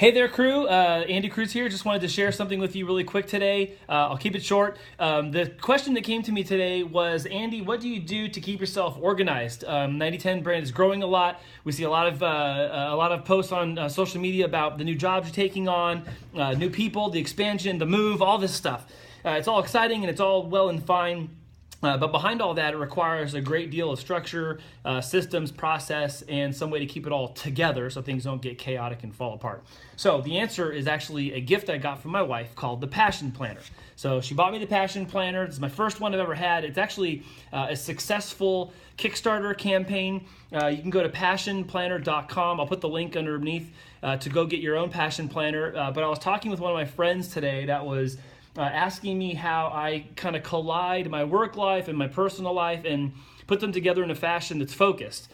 Hey there, crew. Andy Cruz here. Just wanted to share something with you really quick today. I'll keep it short. The question that came to me today was, Andy, what do you do to keep yourself organized? 9010 brand is growing a lot. We see a lot of posts on social media about the new jobs you're taking on, new people, the expansion, the move, all this stuff. It's all exciting and it's all well and fine. But behind all that, it requires a great deal of structure, systems, process, and some way to keep it all together so things don't get chaotic and fall apart. So the answer is actually a gift I got from my wife called the Passion Planner. So she bought me the Passion Planner. It's my first one I've ever had. It's actually a successful Kickstarter campaign. You can go to passionplanner.com. I'll put the link underneath to go get your own Passion Planner. But I was talking with one of my friends today that was asking me how I kind of collide my work life and my personal life and put them together in a fashion that's focused.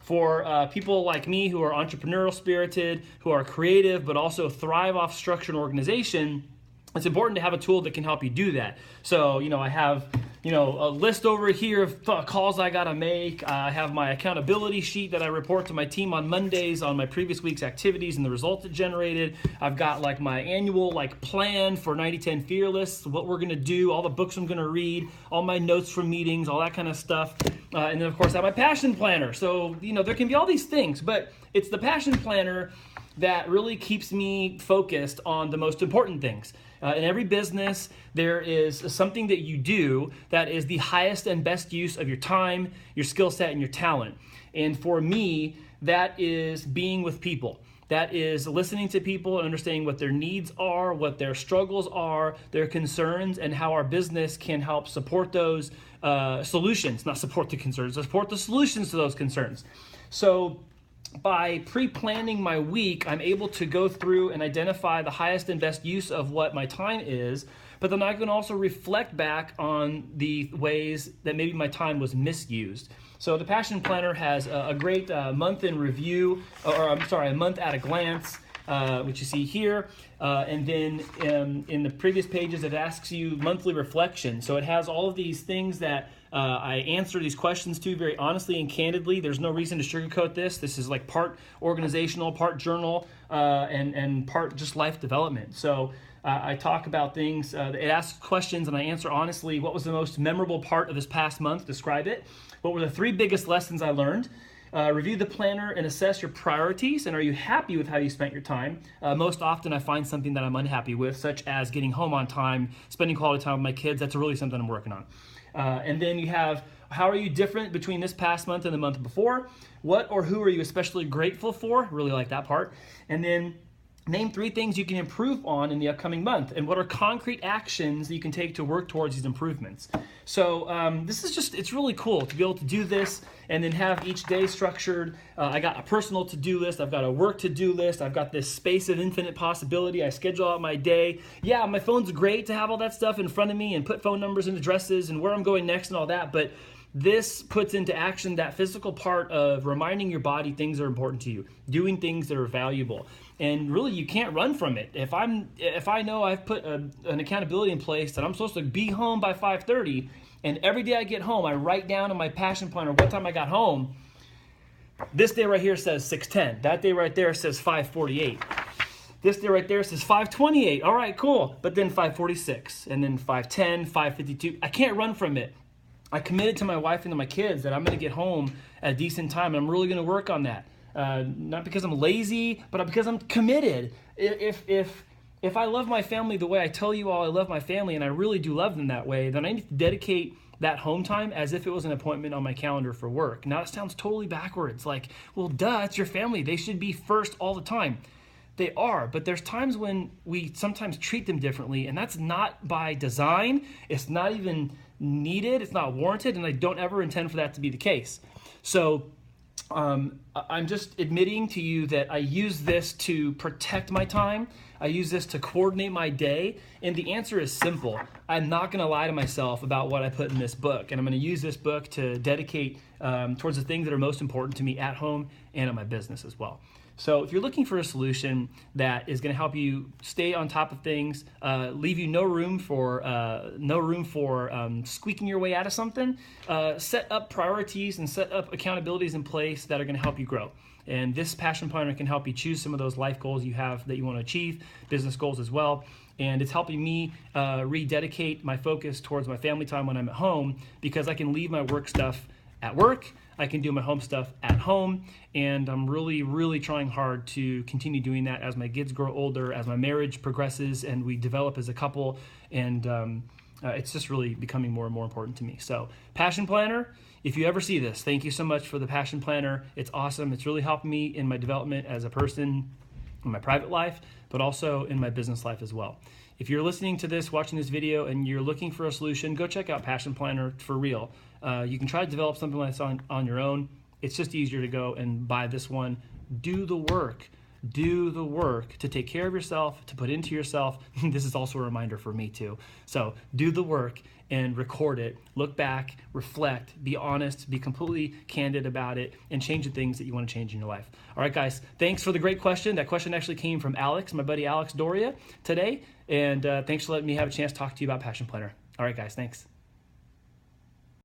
For people like me who are entrepreneurial spirited, who are creative, but also thrive off structure and organization, it's important to have a tool that can help you do that. So, I have, a list over here of calls I got to make. I have my accountability sheet that I report to my team on Mondays on my previous week's activities and the results it generated. I've got my annual plan for 9010 Fearless, what we're going to do, all the books I'm going to read, all my notes from meetings, all that kind of stuff. And then, of course, I have my Passion Planner. So, there can be all these things, but it's the Passion Planner that really keeps me focused on the most important things. In every business, there is something that you do that is the highest and best use of your time, your skill set, and your talent. And for me, that is being with people. That is listening to people and understanding what their needs are, what their struggles are, their concerns, and how our business can help support those solutions, not support the concerns, support the solutions to those concerns. So by pre-planning my week, I'm able to go through and identify the highest and best use of what my time is, but then I can also reflect back on the ways that maybe my time was misused. So the Passion Planner has a great month in review, a month at a glance, which you see here. And then in the previous pages, it asks you monthly reflection. So it has all of these things that I answer these questions to very honestly and candidly. There's no reason to sugarcoat this. This is part organizational, part journal, and part just life development. So I talk about things. It asks questions and I answer honestly. What was the most memorable part of this past month? Describe it. What were the 3 biggest lessons I learned? Review the planner and assess your priorities, and are you happy with how you spent your time? Most often I find something that I'm unhappy with, such as getting home on time, spending quality time with my kids. That's really something I'm working on. And then you have, how are you different between this past month and the month before? What or who are you especially grateful for? Really like that part. And then name 3 things you can improve on in the upcoming month, and what are concrete actions that you can take to work towards these improvements. So this is it's really cool to be able to do this and then have each day structured. I got a personal to-do list, I've got a work to-do list, I've got this space of infinite possibility. I schedule out my day. Yeah, my phone's great to have all that stuff in front of me and put phone numbers and addresses and where I'm going next and all that, but this puts into action that physical part of reminding your body things are important to you, doing things that are valuable. And really, you can't run from it. If I know I've put an accountability in place that I'm supposed to be home by 5:30, and every day I get home, I write down on my Passion Planner what time I got home. This day right here says 6:10. That day right there says 5:48. This day right there says 5:28. All right, cool. But then 5:46, and then 5:10, 5:52. I can't run from it. I committed to my wife and to my kids that I'm going to get home at a decent time, and I'm really going to work on that. Not because I'm lazy, but because I'm committed. If I love my family the way I tell you all I love my family, and I really do love them that way, then I need to dedicate that home time as if it was an appointment on my calendar for work. Now, it sounds totally backwards. Well, duh, it's your family. They should be first all the time. They are, but there's times when we sometimes treat them differently, and that's not by design. It's not even needed. It's not warranted, and I don't ever intend for that to be the case. So I'm just admitting to you that I use this to protect my time. I use this to coordinate my day, and the answer is simple. I'm not going to lie to myself about what I put in this book, and I'm going to use this book to dedicate towards the things that are most important to me at home and at my business as well. So if you're looking for a solution that is going to help you stay on top of things, leave you no room for squeaking your way out of something, set up priorities and set up accountabilities in place that are going to help you grow. And this Passion Planner can help you choose some of those life goals you have that you want to achieve, business goals as well. And it's helping me rededicate my focus towards my family time when I'm at home, because I can leave my work stuff at work, I can do my home stuff at home, and I'm really, really trying hard to continue doing that as my kids grow older, as my marriage progresses and we develop as a couple, and it's just really becoming more and more important to me. So Passion Planner, if you ever see this, thank you so much for the Passion Planner. It's awesome. It's really helped me in my development as a person, in my private life, but also in my business life as well. If you're listening to this, watching this video, and you're looking for a solution, go check out Passion Planner for real. You can try to develop something like this on your own. It's just easier to go and buy this one. Do the work. Do the work to take care of yourself, to put into yourself. This is also a reminder for me too. So do the work and record it. Look back, reflect, be honest, be completely candid about it, and change the things that you want to change in your life. All right, guys, thanks for the great question. That question actually came from Alex, my buddy Alex Doria today. And thanks for letting me have a chance to talk to you about Passion Planner. All right, guys, thanks.